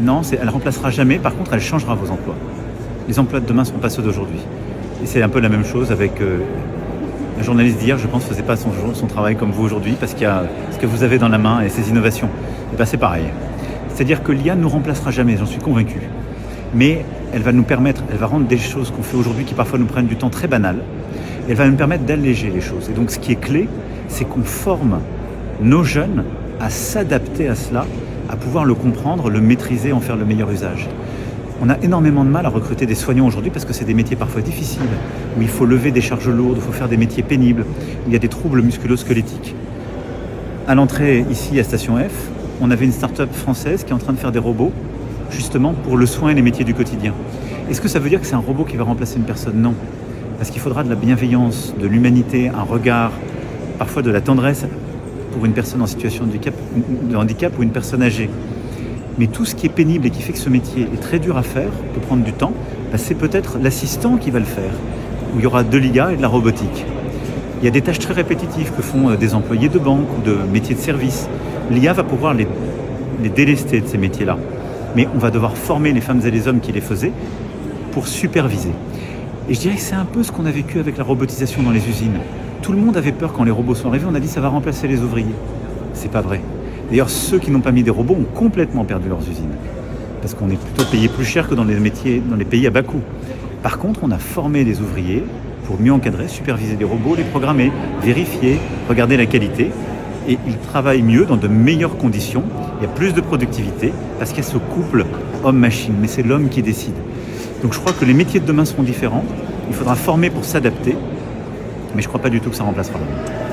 Non, elle ne remplacera jamais, par contre elle changera vos emplois. Les emplois de demain ne seront pas ceux d'aujourd'hui. Et c'est un peu la même chose avec un journaliste d'hier, je pense, ne faisait pas son travail comme vous aujourd'hui parce qu'il y a ce que vous avez dans la main et ces innovations. Et bien c'est pareil. C'est-à-dire que l'IA ne nous remplacera jamais, j'en suis convaincu. Mais elle va nous permettre, elle va rendre des choses qu'on fait aujourd'hui qui parfois nous prennent du temps très banal. Elle va nous permettre d'alléger les choses. Et donc ce qui est clé, c'est qu'on forme nos jeunes à s'adapter à cela, à pouvoir le comprendre, le maîtriser, en faire le meilleur usage. On a énormément de mal à recruter des soignants aujourd'hui parce que c'est des métiers parfois difficiles, où il faut lever des charges lourdes, il faut faire des métiers pénibles, où il y a des troubles musculo-squelettiques. À l'entrée ici à Station F, on avait une start-up française qui est en train de faire des robots justement pour le soin et les métiers du quotidien. Est-ce que ça veut dire que c'est un robot qui va remplacer une personne? Non. Parce qu'il faudra de la bienveillance, de l'humanité, un regard, parfois de la tendresse pour une personne en situation de handicap ou une personne âgée. Mais tout ce qui est pénible et qui fait que ce métier est très dur à faire, peut prendre du temps, c'est peut-être l'assistant qui va le faire, où il y aura de l'IA et de la robotique. Il y a des tâches très répétitives que font des employés de banque ou de métiers de service. L'IA va pouvoir les délester de ces métiers-là. Mais on va devoir former les femmes et les hommes qui les faisaient pour superviser. Et je dirais que c'est un peu ce qu'on a vécu avec la robotisation dans les usines. Tout le monde avait peur quand les robots sont arrivés, on a dit ça va remplacer les ouvriers. C'est pas vrai. D'ailleurs, ceux qui n'ont pas mis des robots ont complètement perdu leurs usines. Parce qu'on est plutôt payé plus cher que dans les pays à bas coût. Par contre, on a formé des ouvriers pour mieux encadrer, superviser les robots, les programmer, vérifier, regarder la qualité. Et ils travaillent mieux dans de meilleures conditions. Il y a plus de productivité parce qu'il y a ce couple homme-machine. Mais c'est l'homme qui décide. Donc je crois que les métiers de demain seront différents. Il faudra former pour s'adapter. Mais je ne crois pas du tout que ça remplacera l'homme.